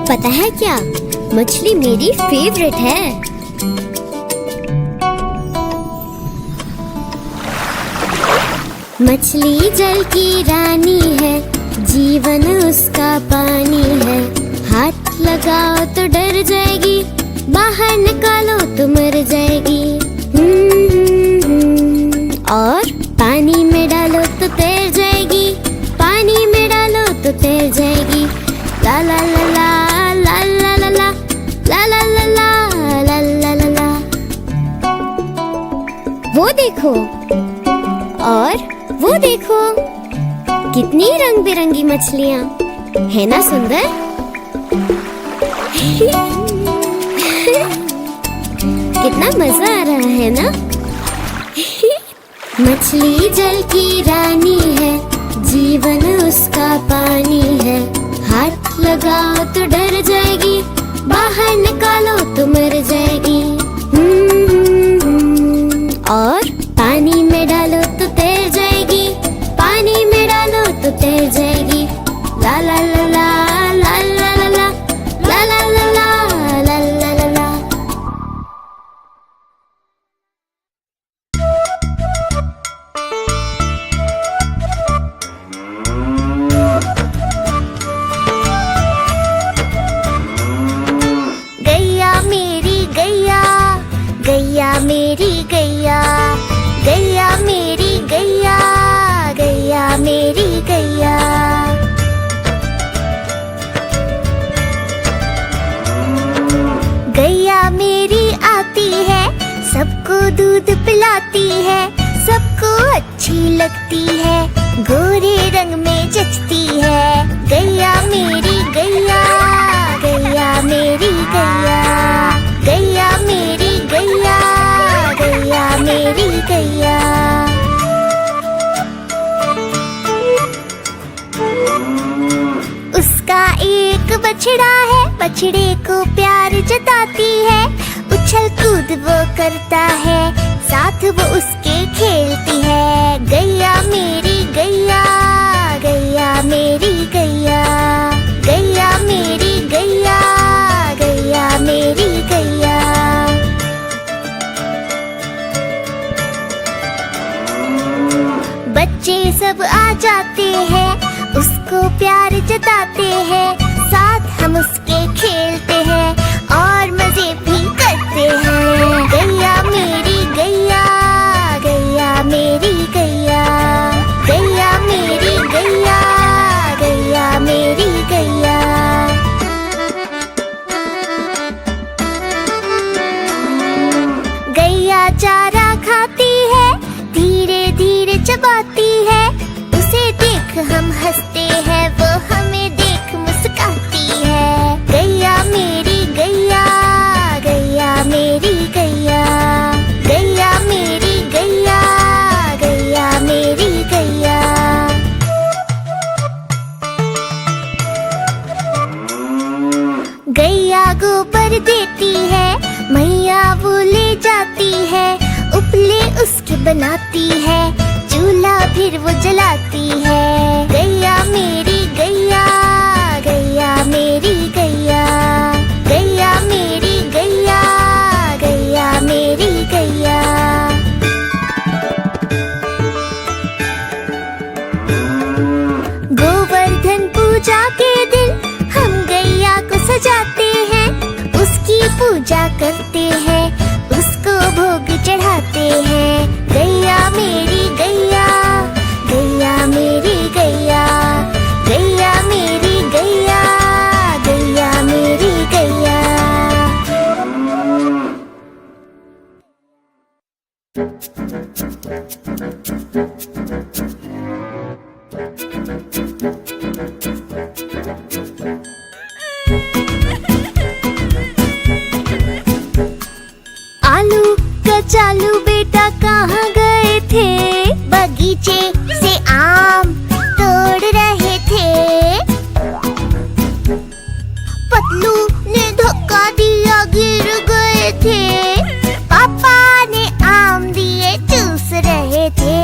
पता है क्या, मछली मेरी फेवरेट है। मछली जल की रानी है, जीवन उसका पानी है। हाथ लगाओ तो डर जाएगी, बाहर निकालो तो मर जाएगी। और पानी में डालो तो तैर जाएगी, पानी में डालो तो तैर जाएगी। ला ला ला ला ला ला ला ला ला ला ला ला ला ला ला। वो देखो, और वो देखो, कितनी रंग बिरंगी मछलियाँ, है ना सुंदर? कितना मजा आ रहा है ना? मछली जल की रानी है, जीवन उसका पानी है। हाथ लगाओ तो डर जाएगी, बाहर निकालो तो मर जाएगी। और पानी में डालो तो तैर जाएगी, पानी में डालो तो तैर जाएगी। ला ला ला ला ला ला ला ला ला ला ला ला ला ला ला। गैया मेरी गैया, गैया मेरी गैया, गैया मेरी गैया, गैया मेरी गैया। गैया मेरी आती है, सबको दूध पिलाती है, सबको अच्छी लगती है, गोरे रंग में जचती है। गैया मेरी गैया, गैया मेरी गैया, गैया मेरी गैया, गैया मेरी गैया। उसका एक बछड़ा है, बछड़े को प्यार जताती है, उछल कूद वो करता है, साथ वो उसके खेलती है। गैया मेरी गैया, गैया मेरी गैया, गैया मेरी गैया, गैया मेरी गैया। बच्चे सब आ जाते हैं, उसको प्यार जताते हैं, साथ हम उसके खेलते हैं और मजे भी करते हैं। गैया मेरी गैया, गैया मेरी गैया, गैया मेरी गैया, गैया मेरी गैया। गैया चारा खाती है, धीरे धीरे चबाती है, उसे देख हम हंसते हैं, वो हमें देख मुस्कुराती है। गैया मेरी गैया, गैया मेरी गैया, गैया मेरी गैया, गैया मेरी गैया। गैया गोबर देती है, मैया वो ले जाती है, उपले उसके बनाती है, चूल्हा फिर वो जलाती है। गैया मेरी गैया, गैया मेरी गैया, गैया मेरी गैया, गैया मेरी गैया। गोवर्धन पूजा के दिन हम गैया को सजाते हैं, उसकी पूजा करते हैं, उसको भोग चढ़ाते हैं। गैया मेरी गैया, गैया मेरी गैया, गैया मेरी गैया, गैया मेरी गैया। आलू कचालू बेटा कहाँ गए थे, बगीचे से आम तोड़ रहे थे। पतलू ने धक्का दिया, गिर गए थे, पापा ने आम दिए, चूस रहे थे।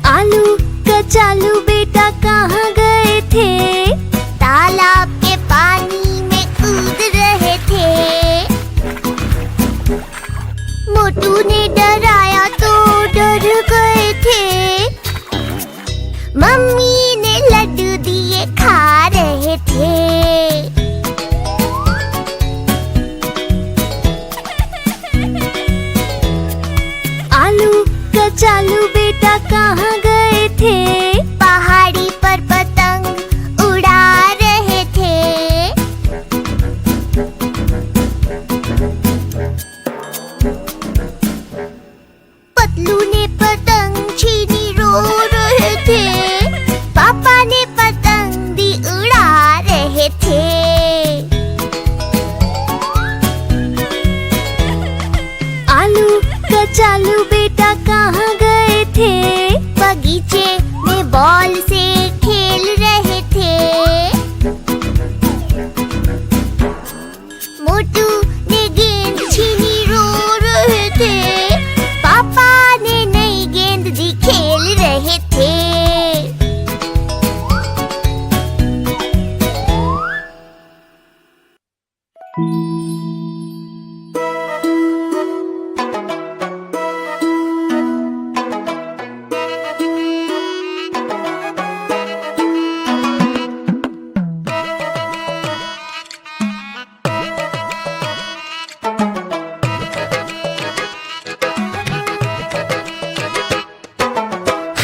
आलू कचालू बेटा कहाँ गए थे? तालाब के पानी में कूद रहे थे। मोटू ने डराया तो डर गए थे। मम्मी ने लड्डू दिए खा रहे थे। आलू कचालू बेटा कहाँ गए थे? पहाड़ी पर पतंग उड़ा रहे थे। पतलू ने पतंग छीनी रो रहे थे। पापा ने पतंग दी उड़ा रहे थे। आलू कचालू बेटा कहाँ गए थे? बगीचे में बॉल से खेल रहे थे। मोटू ने गेंद छीनी रो रहे थे। पापा ने नई गेंद दी खेल रहे थे।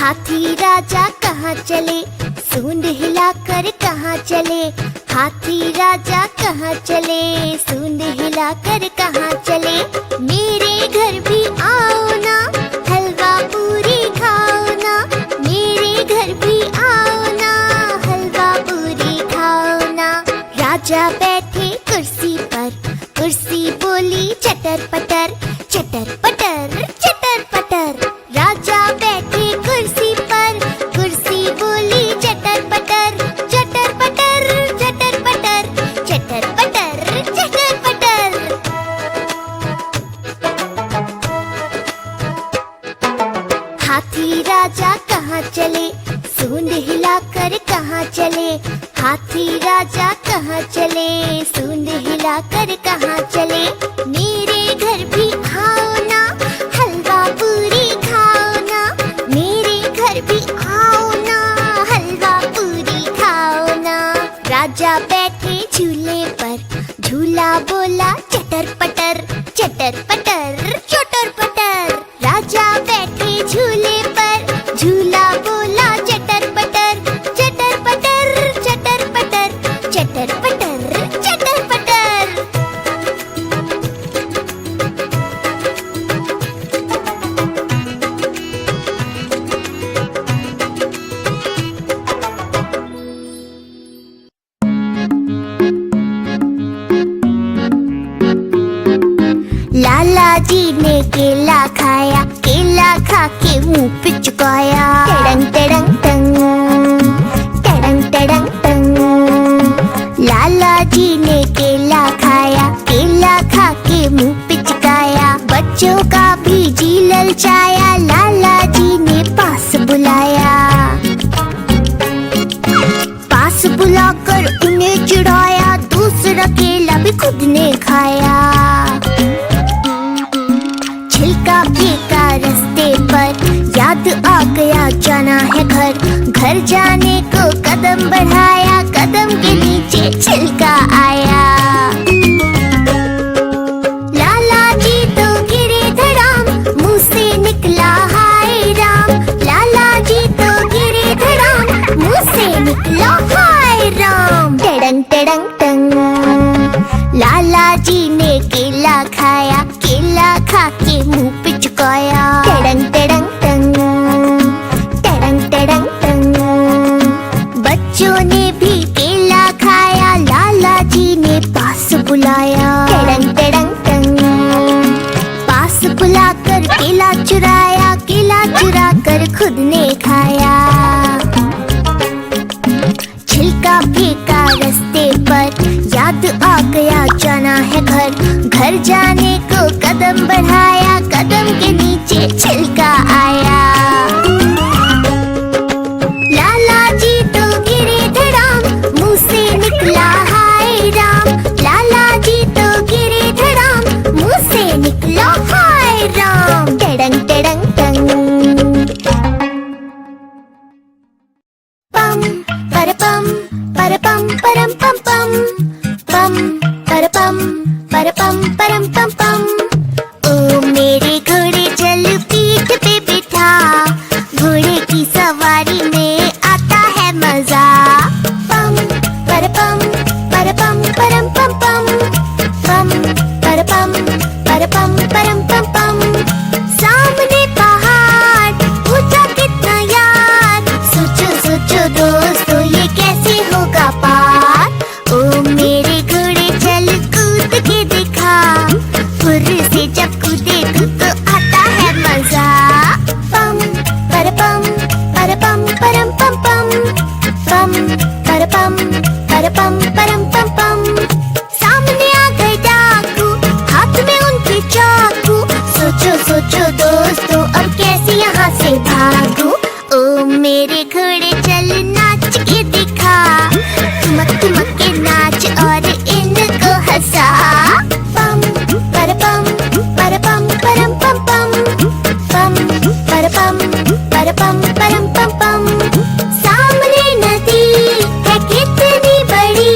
हाथी राजा कहाँ चले? सूंड हिलाकर कहाँ चले? हाथी राजा कहाँ चले? सूंड हिलाकर कहाँ चले? मेरे घर भी आओ ना, हलवा पूरी खाओ ना। मेरे घर भी आओ ना, हलवा पूरी खाओ ना। राजा बैठे कुर्सी पर, कुर्सी बोली चटर पटर, चटर पटर चटर पटर। राजा बैठे कुर्सी पर, कुर्सी बोली चटर पटर, चटर पटर चटर पटर, चटर पटर चटर पटर। हाथी राजा कहाँ चले? सूंड हिलाकर कहाँ चले? हाथी राजा कहाँ चले? सूंड हिलाकर कहाँ चले? मेरे घर भी आओ ना, हलवा पूरी खाओ ना। मेरे घर भी आओ ना, हलवा पूरी खाओ ना। राजा बैठे झूले पर, झूला बोला चटर पटर, चटर पटर चटर पटर। राजा बैठे झूले पर, झूला बोला चटर पटर, चटर पटर चटर पटर, चटर पटर चटर पटर। लाला जी ने केला खाया, केला खा के मुंह पे चुकाया। टड़ंग टड़ंग टंग, टड़ंग टड़ंग टंग। लाला जी ने केला खाया, केला खा के मुंह पे चुकाया। बच्चों का भी जी ललचाया, लाला जी ने पास बुलाया। पास बुलाकर उन्हें चिढ़ाया, दूसरा केला भी खुद ने खाया। छिलका फेंका रास्ते पर, याद आ गया जाना है घर। घर जाने को कदम बढ़ाया, कदम के नीचे छिलका आया। लाला जी तो गिरे धड़ाम, मुंह से निकला हाय राम। लाला जी तो गिरे धड़ाम, मुंह से निकला हाय राम। टड़ंग टड़ंग टंग, लाला जी ने केला खाया, केला खा के मुंह पे चुकाया। टड़ंग टड़ंग टंग, टड़ंग टड़ंग टंग। बच्चों ने भी केला खाया, लाला जी ने पास बुलाया। टड़ंग टड़ंग टंग, पास बुलाकर केला चुराया, केला चुरा कर खुद ने खाया। छिलका फेंका रास्ते पर, याद आ गया जाना है घर। घर जाने को कदम बढ़ाया, कदम के नीचे छिलका पम परपम परम पम पम। ओ मेरे घोड़े चल पीठ पे बिठा, घोड़े की सवारी में आता है मजा। पम परपम परम पम पम, पम परपम परम पम पम। सामने पहाड़ ऊंचा कितना यार, सोचो सोचो दोस्तों ये कैसे होगा पार। ओ मेरे घोड़े चल कूद के दिखा, फुर्र से जब कूदे तो आता है मजा। पम परपम परम पम पम, पम परपम परम पम पम। सामने आ गए डाकू, हाथ में उनके चाकू, सोचो सोचो दोस्तों अब कैसे यहाँ से भागूं। ओ मेरे घोड़े चल नाच के दिखा, ठुमक ठुमक के नाच और इनको हंसा। पम परपम परम पम पम, पम परपम परम पम पम। सामने नदी है कितनी बड़ी,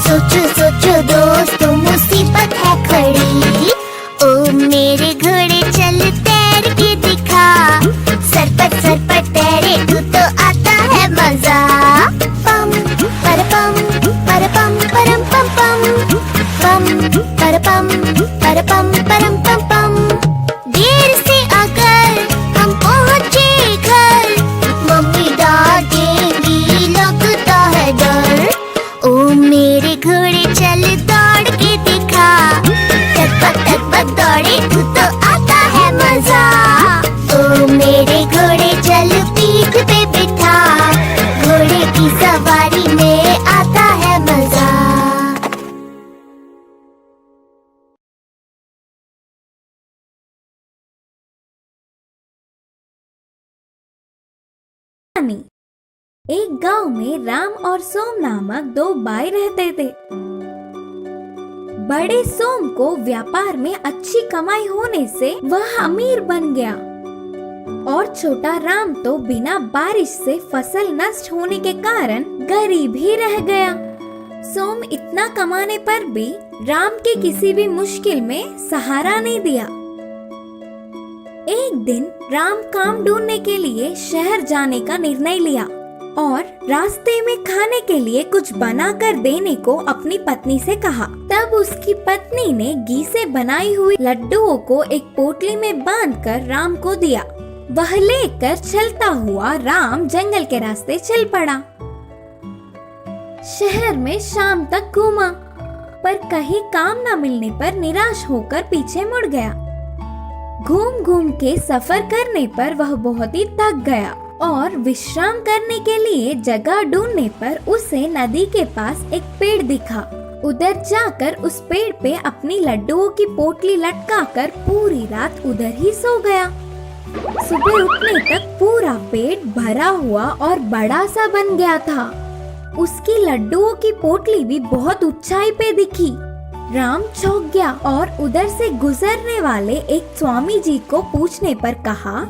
सोचो सोचो दोस्तों मुसीबत है खड़ी। ओ मेरे घोड़े चल तैर के दिखा, सरपट तैरे तो आता है मजा। पम परपम परम पम पम, पम परपम परम पम पम। देर से अगर हम पहुँचे घर, मम्मी डांटेंगी लगता है डर। ओ मेरे घोड़े चल दौड़ के दिखा, टक दौड़े तो आता है मजा। ओ मेरे घोड़े चल पीठ पे बिठा, घोड़े की सवारी में आता है मजा। एक गांव में राम और सोम नामक दो भाई रहते थे। बड़े सोम को व्यापार में अच्छी कमाई होने से वह अमीर बन गया और छोटा राम तो बिना बारिश से फसल नष्ट होने के कारण गरीब ही रह गया। सोम इतना कमाने पर भी राम के किसी भी मुश्किल में सहारा नहीं दिया। एक दिन राम काम ढूंढने के लिए शहर जाने का निर्णय लिया और रास्ते में खाने के लिए कुछ बना कर देने को अपनी पत्नी से कहा। तब उसकी पत्नी ने घी से बनाई हुई लड्डुओं को एक पोटली में बांधकर राम को दिया। वह लेकर चलता हुआ राम जंगल के रास्ते चल पड़ा। शहर में शाम तक घूमा, पर कहीं काम न मिलने पर निराश होकर पीछे मुड़ गया। घूम घूम के सफर करने पर वह बहुत ही थक गया और विश्राम करने के लिए जगह ढूंढने पर उसे नदी के पास एक पेड़ दिखा। उधर जाकर उस पेड़ पे अपनी लड्डुओं की पोटली लटकाकर पूरी रात उधर ही सो गया। सुबह उठने तक पूरा पेट भरा हुआ और बड़ा सा बन गया था। उसकी लड्डुओं की पोटली भी बहुत ऊंचाई पे दिखी। राम चौंक गया और उधर से गुजरने वाले एक स्वामी जी को पूछने पर कहा,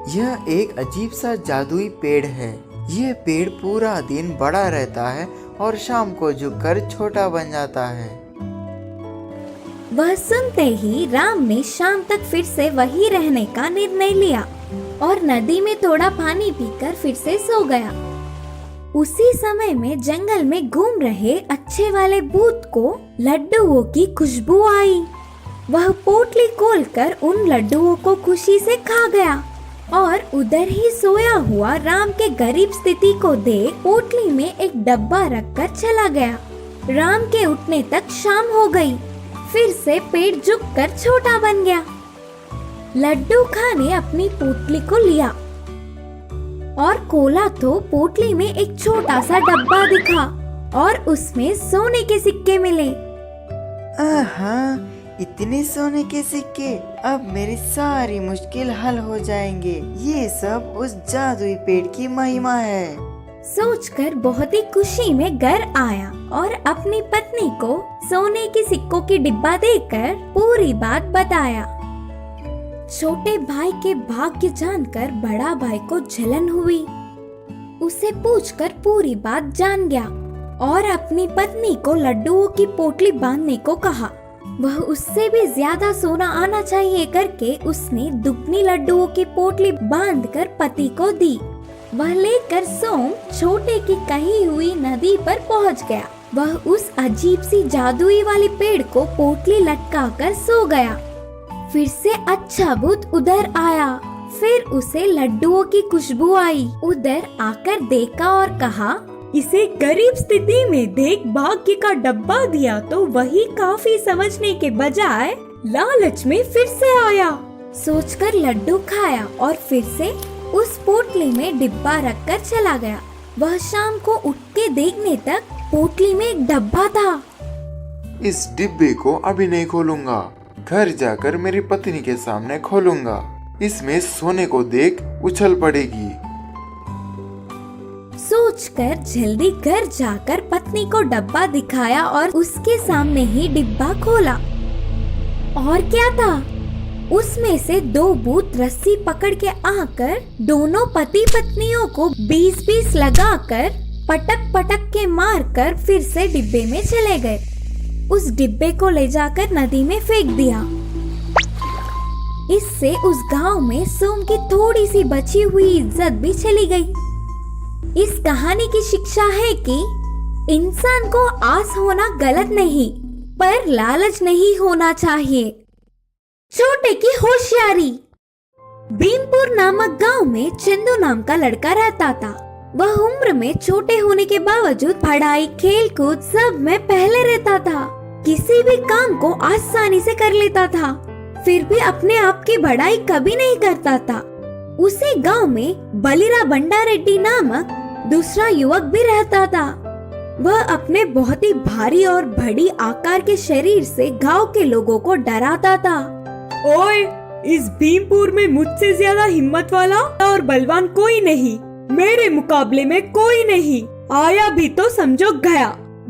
यह एक अजीब सा जादुई पेड़ है। यह पेड़ पूरा दिन बड़ा रहता है और शाम को झुककर छोटा बन जाता है। वह सुनते ही राम ने शाम तक फिर से वही रहने का निर्णय लिया और नदी में थोड़ा पानी पीकर फिर से सो गया। उसी समय में जंगल में घूम रहे अच्छे वाले भूत को लड्डुओं की खुशबू आई। वह पोटली खोलकर उन लड्डुओं को खुशी से खा गया और उधर ही सोया हुआ राम के गरीब स्थिति को देख पोटली में एक डब्बा रखकर चला गया। राम के उठने तक शाम हो गई। फिर से पेट झुककर छोटा बन गया। लड्डू खाने अपनी पोटली को लिया और खोला तो पोटली में एक छोटा सा डब्बा दिखा और उसमें सोने के सिक्के मिले। आहा, इतने सोने के सिक्के, अब मेरी सारी मुश्किल हल हो जाएंगे। ये सब उस जादुई पेड़ की महिमा है। सोचकर बहुत ही खुशी में घर आया और अपनी पत्नी को सोने के सिक्कों की डिब्बा देकर पूरी बात बताया। छोटे भाई के भाग्य जानकर बड़ा भाई को जलन हुई। उसे पूछकर पूरी बात जान गया और अपनी पत्नी को लड्डुओं की पोटली बांधने को कहा। वह उससे भी ज्यादा सोना आना चाहिए करके उसने दुगनी लड्डुओं की पोटली बांधकर पति को दी। वह लेकर सोम छोटे की कही हुई नदी पर पहुंच गया। वह उस अजीब सी जादुई वाली पेड़ को पोटली लटकाकर सो गया। फिर से अच्छा भूत उधर आया। फिर उसे लड्डुओं की खुशबू आई। उधर आकर देखा और कहा, इसे गरीब स्थिति में देख भाग्य का डब्बा दिया तो वही काफी समझने के बजाय लालच में फिर से आया। सोचकर लड्डू खाया और फिर से उस पोटली में डिब्बा रखकर चला गया। वह शाम को उठ के देखने तक पोटली में एक डब्बा था। इस डिब्बे को अभी नहीं खोलूंगा, घर जाकर मेरी पत्नी के सामने खोलूंगा। इसमें सोने को देख उछल पड़ेगी। सोचकर जल्दी घर जाकर पत्नी को डब्बा दिखाया और उसके सामने ही डिब्बा खोला। और क्या था? उसमें से दो भूत रस्सी पकड़ के आकर दोनों पति पत्नियों को 20-20 लगाकर पटक पटक के मारकर फिर से डिब्बे में चले गए। उस डिब्बे को ले जाकर नदी में फेंक दिया। इससे उस गांव में सोम की थोड़ी सी बची हुई इज्जत भी चली गई। इस कहानी की शिक्षा है कि इंसान को आस होना गलत नहीं, पर लालच नहीं होना चाहिए। छोटे की होशियारी। भीमपुर नामक गांव में चंदू नाम का लड़का रहता था। वह उम्र में छोटे होने के बावजूद पढ़ाई, खेल कूद सब में पहले रहता था। किसी भी काम को आसानी से कर लेता था, फिर भी अपने आप की बड़ाई कभी नहीं करता था। उसी गांव में बलिरा बंडा रेड्डी नामक दूसरा युवक भी रहता था। वह अपने बहुत ही भारी और बड़ी आकार के शरीर से गांव के लोगों को डराता था। ओए, इस भीमपुर में मुझसे ज्यादा हिम्मत वाला और बलवान कोई नहीं। मेरे मुकाबले में कोई नहीं। आया भी तो समझो गया।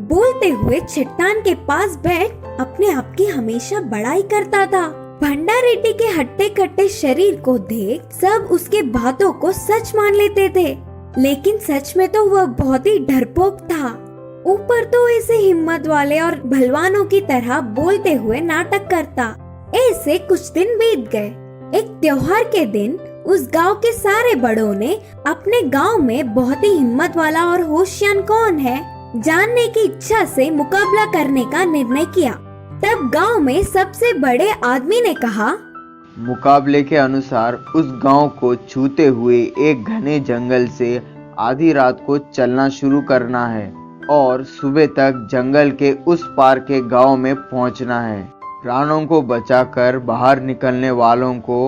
बोलते हुए चट्टान के पास बैठ अपने आप की हमेशा बड़ाई करता था। भंडा रेड्डी के हट्टे कट्टे शरीर को देख सब उसके बातों को सच मान लेते थे, लेकिन सच में तो वह बहुत ही डरपोक था। ऊपर तो ऐसे हिम्मत वाले और भलवानों की तरह बोलते हुए नाटक करता। ऐसे कुछ दिन बीत गए। एक त्योहार के दिन उस गांव के सारे बड़ों ने अपने गांव में बहुत ही हिम्मत वाला और होशियार कौन है जानने की इच्छा से मुकाबला करने का निर्णय किया। तब गांव में सबसे बड़े आदमी ने कहा, मुकाबले के अनुसार उस गांव को छूते हुए एक घने जंगल से आधी रात को चलना शुरू करना है और सुबह तक जंगल के उस पार के गांव में पहुंचना है। प्राणों को बचाकर बाहर निकलने वालों को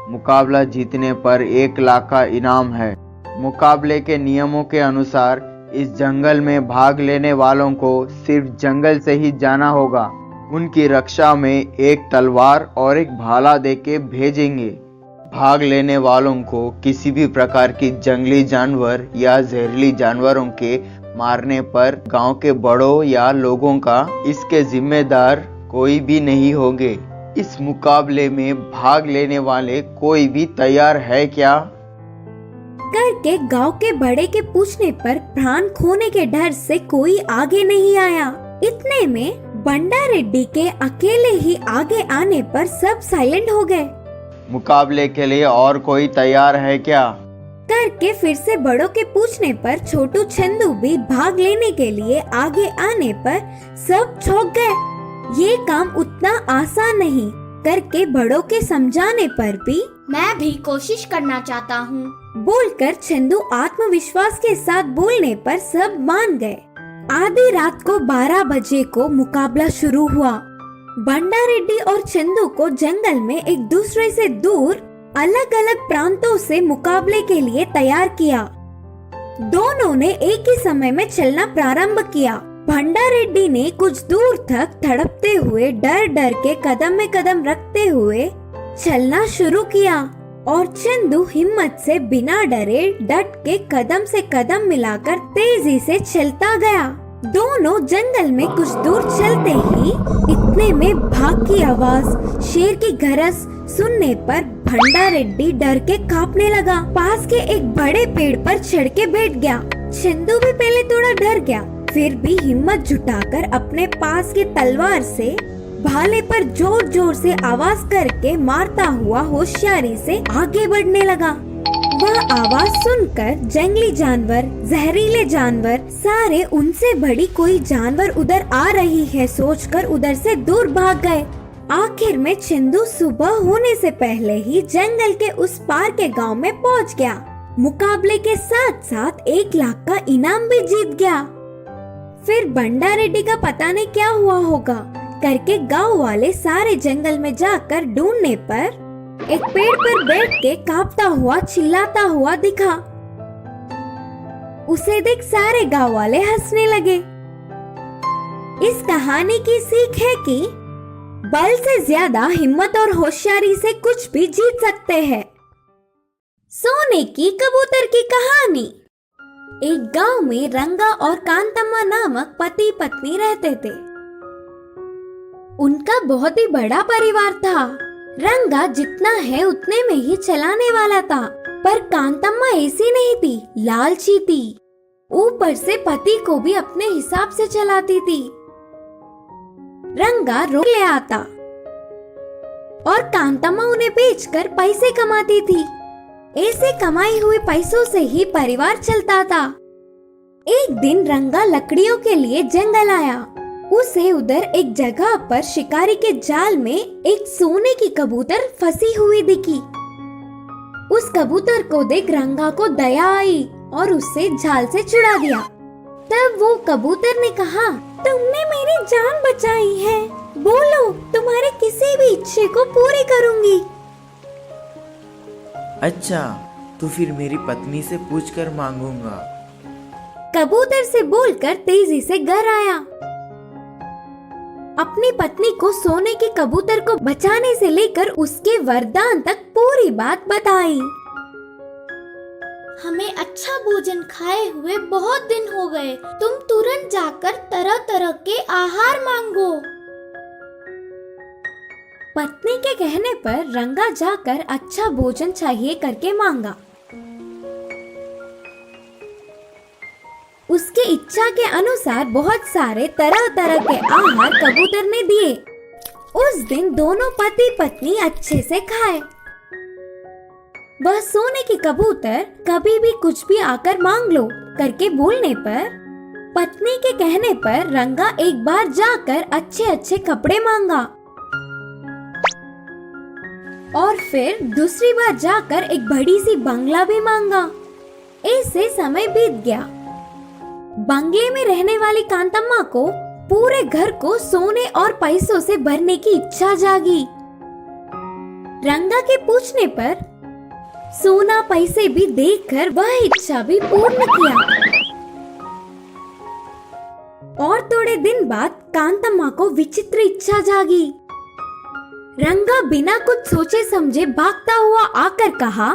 मुकाबला जीतने पर 1 लाख का इनाम है। मुकाबले के नियमों के अनुसार इस जंगल में भाग लेने वालों को सिर्फ जंगल से ही जाना होगा। उनकी रक्षा में एक तलवार और एक भाला देके भेजेंगे। भाग लेने वालों को किसी भी प्रकार की जंगली जानवर या जहरीली जानवरों के मारने पर गांव के बड़ों या लोगों का इसके जिम्मेदार कोई भी नहीं होंगे। इस मुकाबले में भाग लेने वाले कोई भी तैयार है क्या? करके गांव के बड़े के पूछने पर प्राण खोने के डर से कोई आगे नहीं आया। इतने में बंडा रेड्डी के अकेले ही आगे आने पर सब साइलेंट हो गए। मुकाबले के लिए और कोई तैयार है क्या? करके फिर से बड़ों के पूछने पर छोटू चंदू भी भाग लेने के लिए आगे आने पर सब चौंक गए। ये काम उतना आसान नहीं। करके बड़ों के समझाने पर भी मैं भी कोशिश करना चाहता हूँ, बोलकर चंदू आत्मविश्वास के साथ बोलने पर सब मान गए। आधी रात को 12 बजे को मुकाबला शुरू हुआ। बंडा रेड्डी और चंदू को जंगल में एक दूसरे से दूर अलग अलग प्रांतों से मुकाबले के लिए तैयार किया। दोनों ने एक ही समय में चलना प्रारंभ किया। भंडा रेड्डी ने कुछ दूर तक तड़पते हुए डर डर के कदम में कदम रखते हुए चलना शुरू किया और चंदू हिम्मत से बिना डरे डट के कदम से कदम मिलाकर तेजी से चलता गया। दोनों जंगल में कुछ दूर चलते ही इतने में भाग की आवाज, शेर की गरज सुनने पर भंडा रेड्डी डर के कांपने लगा। पास के एक बड़े पेड़ पर चढ़ के बैठ गया। चंदू भी पहले थोड़ा डर गया, फिर भी हिम्मत जुटाकर अपने पास की तलवार से भाले पर जोर जोर से आवाज करके मारता हुआ होशियारी से आगे बढ़ने लगा। वह आवाज सुनकर जंगली जानवर, जहरीले जानवर सारे उनसे बड़ी कोई जानवर उधर आ रही है सोचकर उधर से दूर भाग गए। आखिर में चंदू सुबह होने से पहले ही जंगल के उस पार के गांव में पहुंच गया। मुकाबले के साथ साथ 1 लाख का इनाम भी जीत गया। फिर बंडा रेड्डी का पता नहीं क्या हुआ होगा करके गांव वाले सारे जंगल में जाकर ढूंढने पर एक पेड़ पर बैठ के कांपता हुआ चिल्लाता हुआ दिखा। उसे देख सारे गांव वाले हंसने लगे। इस कहानी की सीख है कि बल से ज्यादा हिम्मत और होशियारी से कुछ भी जीत सकते हैं। सोने की कबूतर की कहानी। एक गांव में रंगा और कांतम्मा नामक पति पत्नी रहते थे। उनका बहुत ही बड़ा परिवार था। रंगा जितना है उतने में ही चलाने वाला था, पर कांतम्मा ऐसी नहीं थी, लालची थी। ऊपर से पति को भी अपने हिसाब से चलाती थी। रंगा रोज ले आता और कांतम्मा उन्हें बेचकर पैसे कमाती थी। ऐसे कमाई हुए पैसों से ही परिवार चलता था। एक दिन रंगा लकड़ियों के लिए जंगल आया। उसे उधर एक जगह पर शिकारी के जाल में एक सोने की कबूतर फंसी हुई दिखी। उस कबूतर को देख रंगा को दया आई और उससे जाल से छुड़ा दिया। तब वो कबूतर ने कहा, तुमने मेरी जान बचाई है, बोलो तुम्हारे किसी भी इच्छे को पूरी करूंगी। अच्छा, तो फिर मेरी पत्नी से पूछकर मांगूंगा। कबूतर से बोलकर तेजी से घर आया। अपनी पत्नी को सोने के कबूतर को बचाने से लेकर उसके वरदान तक पूरी बात बताई। हमें अच्छा भोजन खाए हुए बहुत दिन हो गए। तुम तुरंत जाकर तरह तरह के आहार मांगो। पत्नी के कहने पर रंगा जाकर अच्छा भोजन चाहिए करके मांगा। उसके इच्छा के अनुसार बहुत सारे तरह तरह के आहार कबूतर ने दिए। उस दिन दोनों पति पत्नी अच्छे से खाए। वह सोने की कबूतर कभी भी कुछ भी आकर मांग लो करके बोलने पर पत्नी के कहने पर रंगा एक बार जाकर अच्छे अच्छे कपड़े मांगा और फिर दूसरी बार जाकर एक बड़ी सी बंगला भी मांगा। ऐसे समय बीत गया। बंगले में रहने वाली कांतम्मा को पूरे घर को सोने और पैसों से भरने की इच्छा जागी। रंगा के पूछने पर सोना पैसे भी देखकर वह इच्छा भी पूर्ण किया। और थोड़े दिन बाद कांतम्मा को विचित्र इच्छा जागी। रंगा बिना कुछ सोचे समझे भागता हुआ आकर कहा,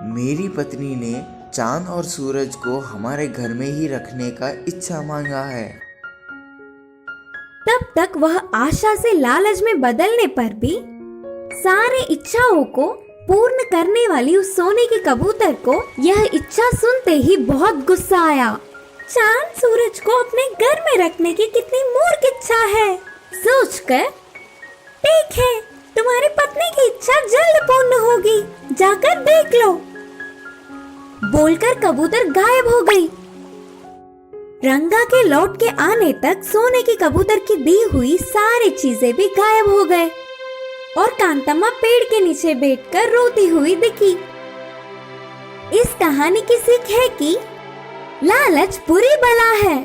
मेरी पत्नी ने चांद और सूरज को हमारे घर में ही रखने का इच्छा मांगा है। तब तक वह आशा से लालच में बदलने पर भी सारे इच्छाओं को पूर्ण करने वाली उस सोने के कबूतर को यह इच्छा सुनते ही बहुत गुस्सा आया। चांद सूरज को अपने घर में रखने की कितनी मूर्ख इच्छा है सोचकर, ठीक है तुम्हारी पत्नी की इच्छा जल्द पूर्ण होगी, जाकर देख लो, बोलकर कबूतर गायब हो गई। रंगा के लौट के आने तक सोने की कबूतर की दी हुई सारी चीजें भी गायब हो गए और कांतम्मा पेड़ के नीचे बैठकर रोती हुई दिखी। इस कहानी की सीख है कि लालच बुरी बला है।